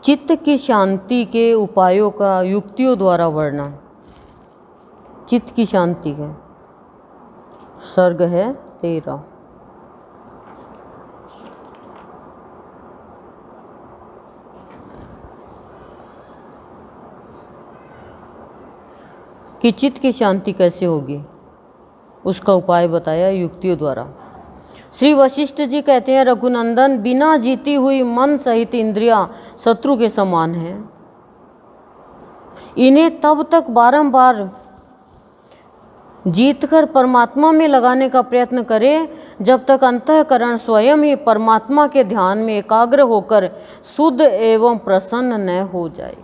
चित्त की शांति के उपायों का युक्तियों द्वारा वर्णन। चित्त की शांति का सर्ग है 13। कि चित्त की शांति कैसे होगी, उसका उपाय बताया युक्तियों द्वारा। श्री वशिष्ठ जी कहते हैं, रघुनंदन, बिना जीती हुई मन सहित इंद्रियां शत्रु के समान है। इन्हें तब तक बारंबार जीतकर परमात्मा में लगाने का प्रयत्न करें जब तक अंतःकरण स्वयं ही परमात्मा के ध्यान में एकाग्र होकर शुद्ध एवं प्रसन्न न हो जाए।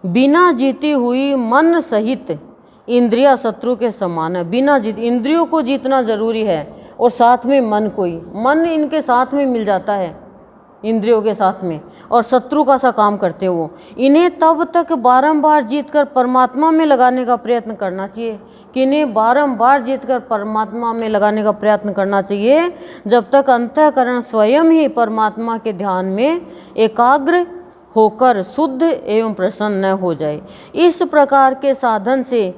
बिना जीती हुई मन सहित इंद्रिया शत्रु के समान है। बिना जीत, इंद्रियों को जीतना जरूरी है और साथ में मन को ही, मन इनके साथ में मिल जाता है, इंद्रियों के साथ में, और शत्रु का सा काम करते हैं वो। इन्हें तब तक बारंबार जीतकर परमात्मा में लगाने का प्रयत्न करना चाहिए कि इन्हें बारंबार जीतकर परमात्मा में लगाने का प्रयत्न करना चाहिए जब तक अंतःकरण स्वयं ही परमात्मा के ध्यान में एकाग्र होकर शुद्ध एवं प्रसन्न न हो जाए। इस प्रकार के साधन से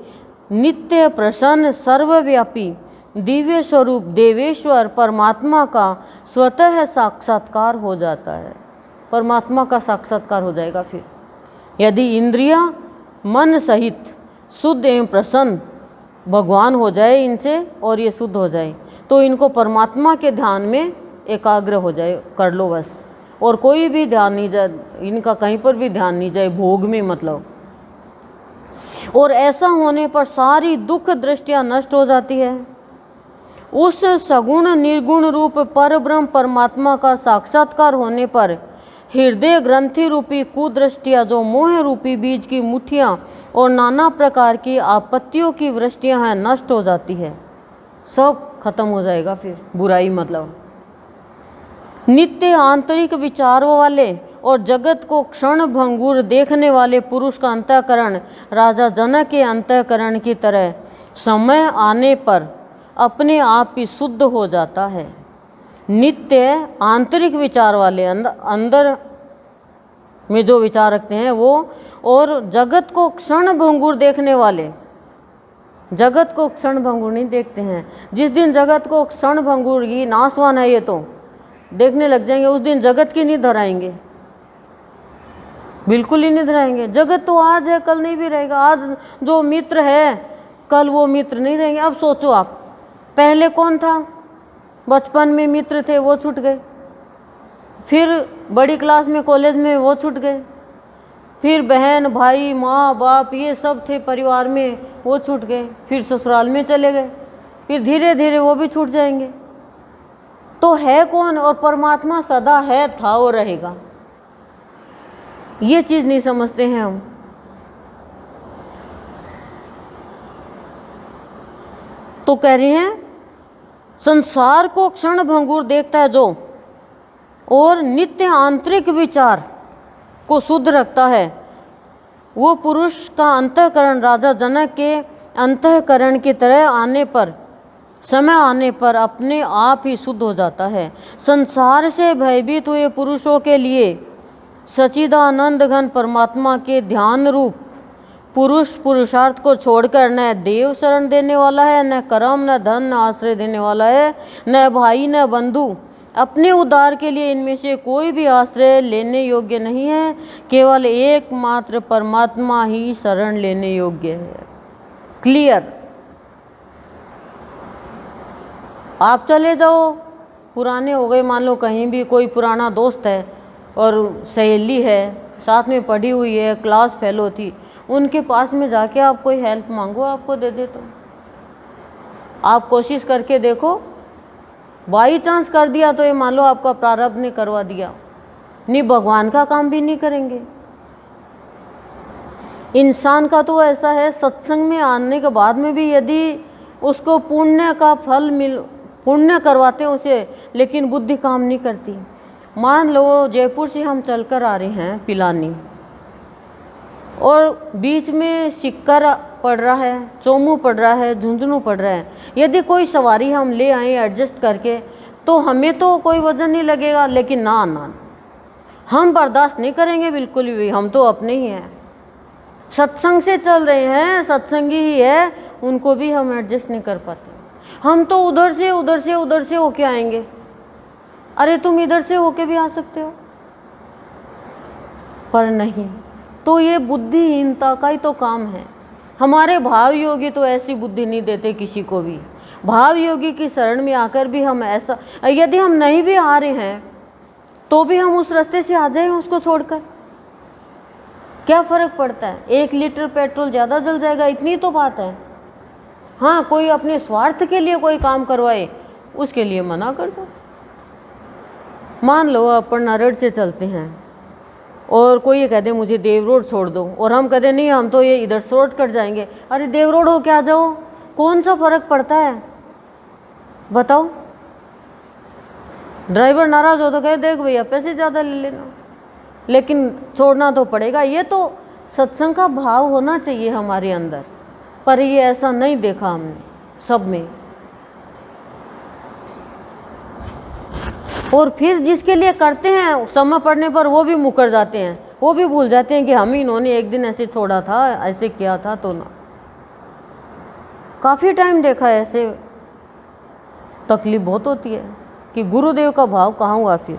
नित्य प्रसन्न सर्वव्यापी दिव्य स्वरूप देवेश्वर परमात्मा का स्वतः साक्षात्कार हो जाता है। परमात्मा का साक्षात्कार हो जाएगा। फिर यदि इंद्रियां मन सहित शुद्ध एवं प्रसन्न भगवान हो जाए इनसे और ये शुद्ध हो जाए तो इनको परमात्मा के ध्यान में एकाग्र हो जाए, कर लो बस, और कोई भी ध्यान नहीं जाए, इनका कहीं पर भी ध्यान नहीं जाए, भोग में मतलब। और ऐसा होने पर सारी दुख दृष्टियां नष्ट हो जाती है। उस सगुण निर्गुण रूप पर ब्रह्म परमात्मा का साक्षात्कार होने पर हृदय ग्रंथि रूपी कुदृष्टियां, जो मोह रूपी बीज की मुठियां और नाना प्रकार की आपत्तियों की वृष्टियां हैं, नष्ट हो जाती है। सब खत्म हो जाएगा फिर बुराई मतलब। नित्य आंतरिक विचारों वाले और जगत को क्षण भंगुर देखने वाले पुरुष का अंतःकरण राजा जनक के अंतःकरण की तरह समय आने पर अपने आप ही शुद्ध हो जाता है। नित्य आंतरिक विचार वाले, अंदर में जो विचार रखते हैं वो, और जगत को क्षण भंगुर देखने वाले, जगत को क्षण भंगुर नहीं देखते हैं। जिस दिन जगत को क्षण भंगुर, ये नाशवान है, ये तो देखने लग जाएंगे, उस दिन जगत की नहीं धराएंगे, बिल्कुल ही नहीं धराएंगे। जगत तो आज है, कल नहीं भी रहेगा। आज जो मित्र है कल वो मित्र नहीं रहेंगे। अब सोचो आप, पहले कौन था, बचपन में मित्र थे वो छूट गए, फिर बड़ी क्लास में कॉलेज में वो छूट गए, फिर बहन भाई माँ बाप ये सब थे परिवार में वो छूट गए, फिर ससुराल में चले गए, फिर धीरे धीरे वो भी छूट जाएंगे। तो है कौन? और परमात्मा सदा है, था और रहेगा। ये चीज़ नहीं समझते हैं हम। तो कह रहे हैं संसार को क्षण भंगुर देखता है जो, और नित्य आंतरिक विचार को शुद्ध रखता है, वो पुरुष का अंतःकरण राजा जनक के अंतःकरण की तरह आने पर, समय आने पर अपने आप ही शुद्ध हो जाता है। संसार से भयभीत हुए पुरुषों के लिए सच्चिदानंद घन परमात्मा के ध्यान रूप पुरुष पुरुषार्थ को छोड़कर न देव शरण देने वाला है, न कर्म, न धन, न आश्रय देने वाला है, न भाई, न बंधु। अपने उद्धार के लिए इनमें से कोई भी आश्रय लेने योग्य नहीं है, केवल एकमात्र परमात्मा ही शरण लेने योग्य है। क्लियर। आप चले जाओ, पुराने हो गए, मान लो कहीं भी कोई पुराना दोस्त है और सहेली है, साथ में पढ़ी हुई है, क्लास फेलो थी, उनके पास में जाके आप कोई हेल्प मांगो, आपको दे दे। तो आप कोशिश करके देखो, बाई चांस कर दिया तो ये मान लो आपका प्रारब्ध ने करवा दिया, नहीं भगवान का काम भी नहीं करेंगे। इंसान का तो ऐसा है, सत्संग में आने के बाद में भी यदि उसको पुण्य का फल पुण्य करवाते हैं उसे, लेकिन बुद्धि काम नहीं करती। मान लो जयपुर से हम चलकर आ रहे हैं पिलानी, और बीच में सिक्कर पड़ रहा है, चोमू पड़ रहा है, झुंझुनू पड़ रहा है। यदि कोई सवारी हम ले आए एडजस्ट करके तो हमें तो कोई वजन नहीं लगेगा, लेकिन ना हम बर्दाश्त नहीं करेंगे बिल्कुल भी, हम तो अपने ही हैं, सत्संग से चल रहे हैं, सत्संगी ही है, उनको भी हम एडजस्ट नहीं कर पाते। हम तो उधर से होके आएंगे। अरे तुम इधर से होके भी आ सकते हो, पर नहीं, तो ये बुद्धिहीनता का ही तो काम है। हमारे भाव योगी तो ऐसी बुद्धि नहीं देते किसी को भी। भाव योगी की शरण में आकर भी हम ऐसा, यदि हम नहीं भी आ रहे हैं तो भी हम उस रास्ते से आ जाएं उसको छोड़कर, क्या फर्क पड़ता है? 1 लीटर पेट्रोल ज़्यादा जल जाएगा, इतनी तो बात है। हाँ, कोई अपने स्वार्थ के लिए कोई काम करवाए, उसके लिए मना कर दो। मान लो अपन नारड़ से चलते हैं और कोई ये कह दे मुझे देव रोड छोड़ दो, और हम कहते नहीं हम तो ये इधर शॉर्टकट जाएंगे। अरे देव रोड हो क्या जाओ, कौन सा फर्क पड़ता है बताओ? ड्राइवर नाराज हो तो कहे देख भैया पैसे ज़्यादा ले लेना, लेकिन छोड़ना तो पड़ेगा। ये तो सत्संग का भाव होना चाहिए हमारे अंदर, पर ये ऐसा नहीं देखा हमने सब में। और फिर जिसके लिए करते हैं समय पड़ने पर वो भी मुकर जाते हैं, वो भी भूल जाते हैं कि हम ही इन्होंने एक दिन ऐसे छोड़ा था, ऐसे किया था। तो ना काफ़ी टाइम देखा है ऐसे, तकलीफ बहुत होती है कि गुरुदेव का भाव कहाँ हुआ फिर,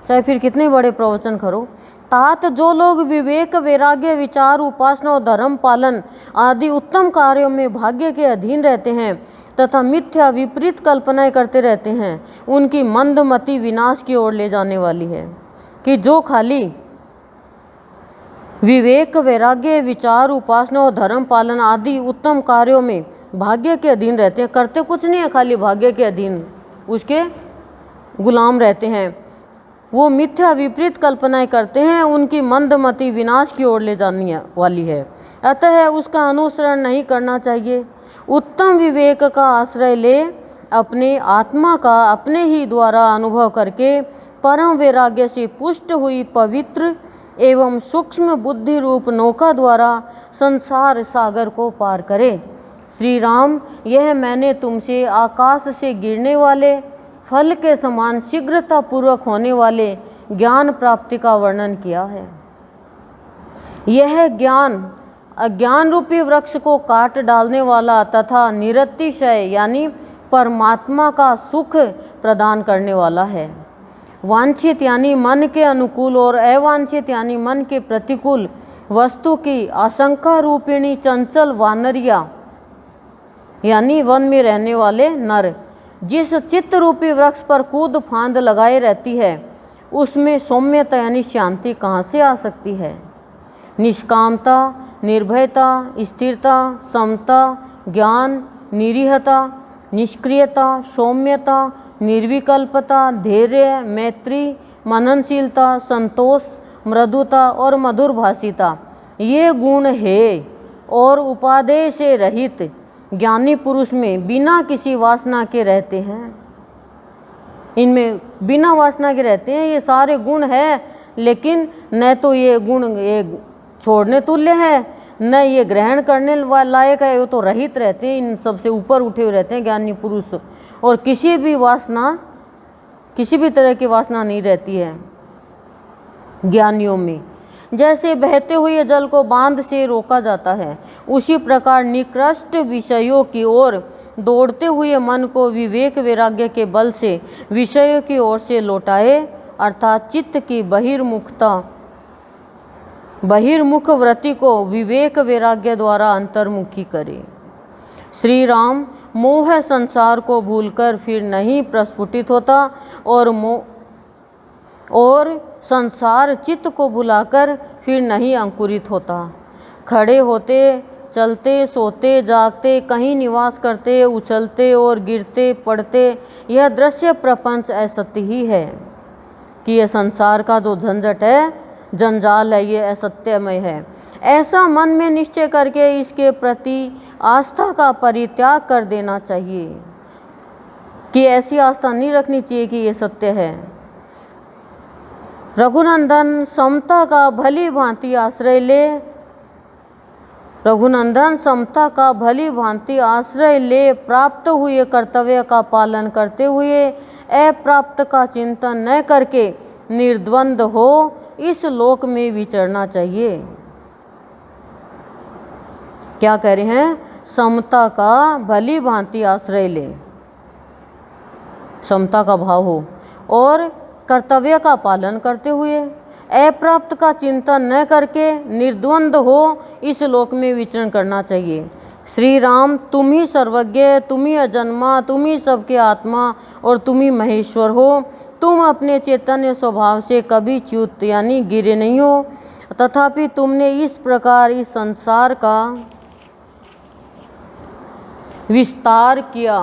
चाहे फिर कितने बड़े प्रवचन करो। तात जो लोग विवेक वैराग्य विचार उपासना और धर्म पालन आदि उत्तम कार्यों में भाग्य के अधीन रहते हैं तथा मिथ्या विपरीत कल्पनाएं करते रहते हैं, उनकी मंदमति विनाश की ओर ले जाने वाली है। कि जो खाली विवेक वैराग्य विचार उपासना और धर्म पालन आदि उत्तम कार्यों में भाग्य के अधीन रहते हैं, करते कुछ नहीं है, खाली भाग्य के अधीन उसके गुलाम रहते हैं, वो मिथ्या विपरीत कल्पनाएं करते हैं, उनकी मंदमति विनाश की ओर ले जाने वाली है। अतः उसका अनुसरण नहीं करना चाहिए। उत्तम विवेक का आश्रय ले अपने आत्मा का अपने ही द्वारा अनुभव करके परम वैराग्य से पुष्ट हुई पवित्र एवं सूक्ष्म बुद्धि रूप नौका द्वारा संसार सागर को पार करे। श्री राम, यह मैंने तुमसे आकाश से गिरने वाले फल के समान शीघ्रता पूर्वक होने वाले ज्ञान प्राप्ति का वर्णन किया है। यह ज्ञान अज्ञान रूपी वृक्ष को काट डालने वाला तथा निरतिशय यानी परमात्मा का सुख प्रदान करने वाला है। वांछित यानी मन के अनुकूल और अवांछित यानी मन के प्रतिकूल वस्तु की आशंका रूपिणी चंचल वानरिया यानी वन में रहने वाले नर जिस चित्त रूपी वृक्ष पर कूद फांद लगाए रहती है, उसमें सौम्यता यानी शांति कहाँ से आ सकती है? निष्कामता, निर्भयता, स्थिरता, समता, ज्ञान, निरीहता, निष्क्रियता, सौम्यता, निर्विकल्पता, धैर्य, मैत्री, मननशीलता, संतोष, मृदुता और मधुरभाषिता ये गुण है और उपादेय से रहित ज्ञानी पुरुष में बिना किसी वासना के रहते हैं। इनमें बिना वासना के रहते हैं, ये सारे गुण है, लेकिन न तो ये गुण ये छोड़ने तुल्य है, न ये ग्रहण करने लायक है, वो तो रहित रहते हैं, इन सबसे ऊपर उठे हुए रहते हैं ज्ञानी पुरुष। और किसी भी वासना, किसी भी तरह की वासना नहीं रहती है ज्ञानियों में। जैसे बहते हुए जल को बांध से रोका जाता है, उसी प्रकार निकृष्ट विषयों की ओर दौड़ते हुए मन को विवेक वैराग्य के बल से विषयों की ओर से लौटाए, अर्थात चित्त की बहिर्मुख वृत्ति को विवेक वैराग्य द्वारा अंतर्मुखी करे। श्री राम, मोह संसार को भूलकर फिर नहीं प्रस्फुटित होता और संसार चित्त को भुलाकर फिर नहीं अंकुरित होता। खड़े होते, चलते, सोते, जागते, कहीं निवास करते, उछलते और गिरते पड़ते, यह दृश्य प्रपंच असत्य ही है कि यह संसार का जो झंझट है, जंजाल है, ये असत्यमय है। ऐसा मन में निश्चय करके इसके प्रति आस्था का परित्याग कर देना चाहिए कि ऐसी आस्था नहीं रखनी चाहिए कि ये सत्य है। रघुनंदन, समता का भली भांति आश्रय ले, रघुनंदन समता का भली भांति आश्रय ले, प्राप्त हुए कर्तव्य का पालन करते हुए अप्राप्त का चिंतन न करके निर्द्वंद हो इस लोक में विचरना चाहिए। क्या कह रहे हैं? समता का भली भांति आश्रय ले, समता का भाव हो और कर्तव्य का पालन करते हुए अप्राप्त का चिंतन न करके निर्द्वंद हो इस लोक में विचरण करना चाहिए। श्री राम, तुम ही सर्वज्ञ, तुम ही अजन्मा, तुम ही सबके आत्मा और तुम ही महेश्वर हो। तुम अपने चैतन्य स्वभाव से कभी च्युत यानी गिरे नहीं हो, तथापि तुमने इस प्रकार इस संसार का विस्तार किया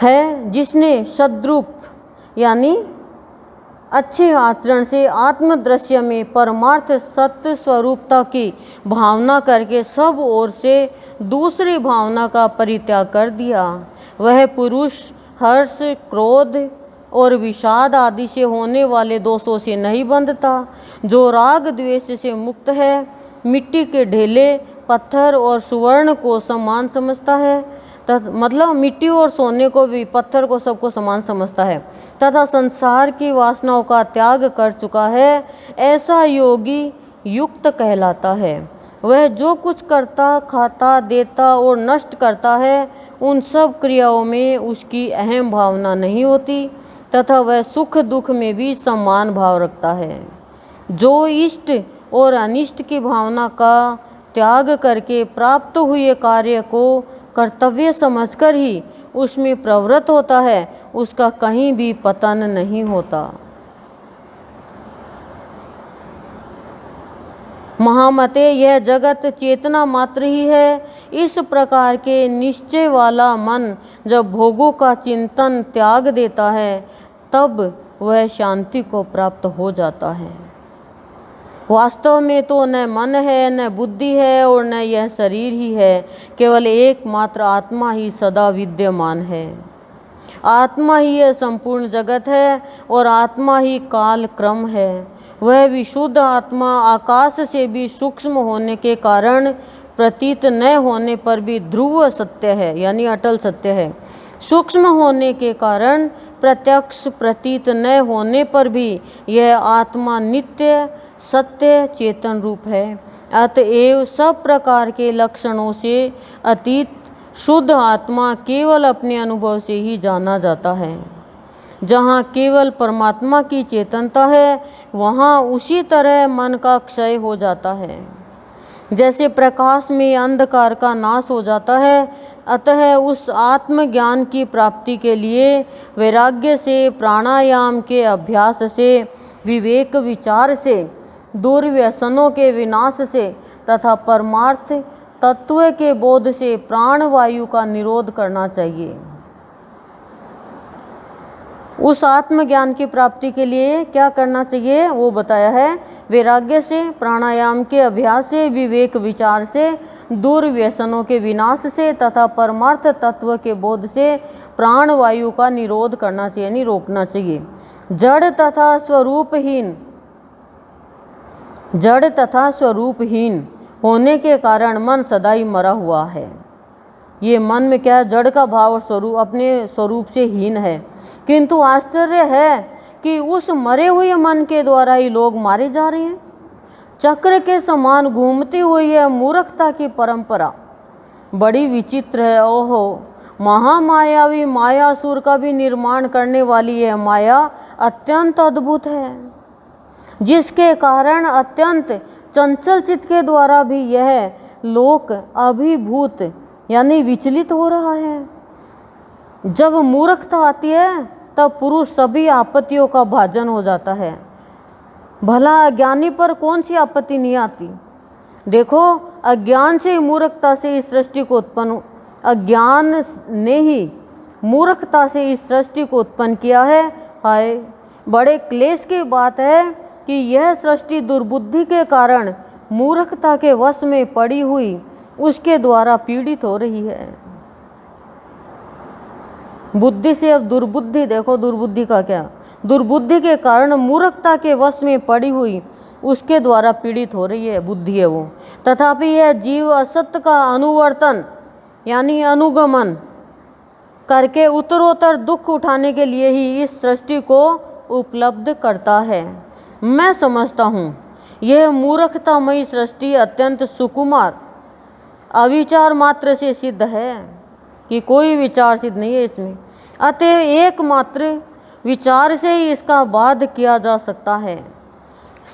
है, जिसने सद्रूप यानी अच्छे आचरण से आत्मदृश्य में परमार्थ सत्य स्वरूपता की भावना करके सब ओर से दूसरी भावना का परित्याग कर दिया। वह पुरुष हर्ष, क्रोध और विषाद आदि से होने वाले दोषों से नहीं बंधता, जो राग द्वेष से मुक्त है, मिट्टी के ढेले, पत्थर और सुवर्ण को समान समझता है, मतलब मिट्टी और सोने को भी, पत्थर को, सबको समान समझता है, तथा संसार की वासनाओं का त्याग कर चुका है, ऐसा योगी युक्त कहलाता है। वह जो कुछ करता, खाता, देता और नष्ट करता है, उन सब क्रियाओं में उसकी अहम भावना नहीं होती, तथा वह सुख दुख में भी समान भाव रखता है। जो इष्ट और अनिष्ट की भावना का त्याग करके प्राप्त हुए कार्य को कर्तव्य समझकर ही उसमें प्रवृत्त होता है, उसका कहीं भी पतन नहीं होता। महामते, यह जगत चेतना मात्र ही है। इस प्रकार के निश्चय वाला मन जब भोगों का चिंतन त्याग देता है, तब वह शांति को प्राप्त हो जाता है। वास्तव में तो न मन है, न बुद्धि है और न यह शरीर ही है, केवल एकमात्र आत्मा ही सदा विद्यमान है। आत्मा ही यह संपूर्ण जगत है और आत्मा ही काल क्रम है। वह विशुद्ध आत्मा आकाश से भी सूक्ष्म होने के कारण प्रतीत न होने पर भी ध्रुव सत्य है यानी अटल सत्य है। सूक्ष्म होने के कारण प्रत्यक्ष प्रतीत न होने पर भी यह आत्मा नित्य सत्य चेतन रूप है। अतएव सब प्रकार के लक्षणों से अतीत शुद्ध आत्मा केवल अपने अनुभव से ही जाना जाता है। जहाँ केवल परमात्मा की चेतनता है, वहाँ उसी तरह मन का क्षय हो जाता है। जैसे प्रकाश में अंधकार का नाश हो जाता है, अतः उस आत्मज्ञान की प्राप्ति के लिए वैराग्य से, प्राणायाम के अभ्यास से, विवेक विचार से, दुर्व्यसनों के विनाश से तथा परमार्थ तत्व के बोध से प्राणवायु का निरोध करना चाहिए। उस आत्मज्ञान की प्राप्ति के लिए क्या करना चाहिए वो बताया है। वैराग्य से, प्राणायाम के अभ्यास से, विवेक विचार से, दुर्व्यसनों के विनाश से तथा परमार्थ तत्व के बोध से प्राणवायु का निरोध करना चाहिए यानी रोकना चाहिए। जड़ तथा स्वरूपहीन होने के कारण मन सदा ही मरा हुआ है। ये मन में क्या है? जड़ का भाव और स्वरूप अपने स्वरूप से हीन है। किंतु आश्चर्य है कि उस मरे हुए मन के द्वारा ही लोग मारे जा रहे हैं। चक्र के समान घूमती हुई है मूर्खता की परंपरा बड़ी विचित्र है। ओहो, महामायावी मायासुर का भी निर्माण करने वाली यह माया अत्यंत अद्भुत है, जिसके कारण अत्यंत चंचल चित्त के द्वारा भी यह लोक अभिभूत यानी विचलित हो रहा है। जब मूर्खता आती है तब पुरुष सभी आपत्तियों का भाजन हो जाता है। भला अज्ञानी पर कौन सी आपत्ति नहीं आती? देखो, अज्ञान से ही मूर्खता से इस सृष्टि को उत्पन्न, अज्ञान ने ही मूर्खता से इस सृष्टि को उत्पन्न किया है। हाय, बड़े क्लेश की बात है कि यह सृष्टि दुर्बुद्धि के कारण मूर्खता के वश में पड़ी हुई उसके द्वारा पीड़ित हो रही है। बुद्धि से अब दुर्बुद्धि, देखो दुर्बुद्धि का क्या, दुर्बुद्धि के कारण मूर्खता के वश में पड़ी हुई उसके द्वारा पीड़ित हो रही है, बुद्धि है वो। तथापि यह जीव असत्य का अनुवर्तन यानी अनुगमन करके उत्तरोत्तर दुख उठाने के लिए ही इस सृष्टि को उपलब्ध करता है। मैं समझता हूँ यह मूर्खतामयी सृष्टि अत्यंत सुकुमार अविचार मात्र से सिद्ध है, कि कोई विचार सिद्ध नहीं है इसमें। अतः एकमात्र विचार से ही इसका बाध किया जा सकता है।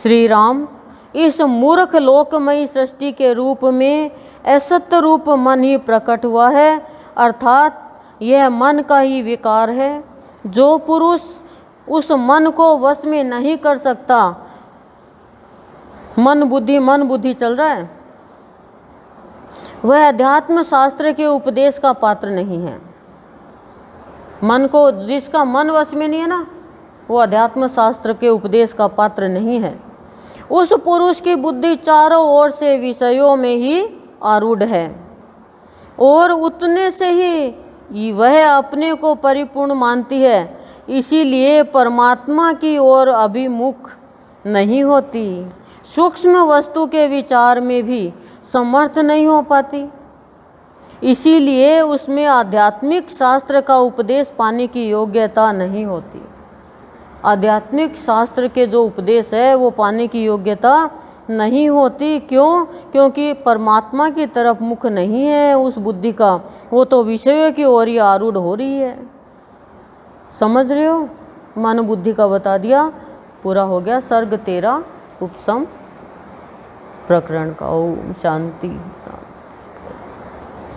श्री राम इस मूर्ख लोकमयी सृष्टि के रूप में असत्य रूप मन ही प्रकट हुआ है, अर्थात यह मन का ही विकार है। जो पुरुष उस मन को वश में नहीं कर सकता, मन बुद्धि चल रहा है, वह अध्यात्म शास्त्र के उपदेश का पात्र नहीं है। मन को, जिसका मन वश में नहीं है ना, वो अध्यात्म शास्त्र के उपदेश का पात्र नहीं है। उस पुरुष की बुद्धि चारों ओर से विषयों में ही आरूढ़ है और उतने से ही वह अपने को परिपूर्ण मानती है, इसीलिए परमात्मा की ओर अभिमुख नहीं होती, सूक्ष्म वस्तु के विचार में भी समर्थ नहीं हो पाती, इसीलिए उसमें आध्यात्मिक शास्त्र का उपदेश पाने की योग्यता नहीं होती। आध्यात्मिक शास्त्र के जो उपदेश है वो पाने की योग्यता नहीं होती। क्यों? क्योंकि परमात्मा की तरफ मुख नहीं है उस बुद्धि का, वो तो विषयों की ओर ही आरूढ़ हो रही है। समझ रहे हो? मन बुद्धि का बता दिया, पूरा हो गया। सर्ग 13 उपसम प्रकरण का। ओम शांति।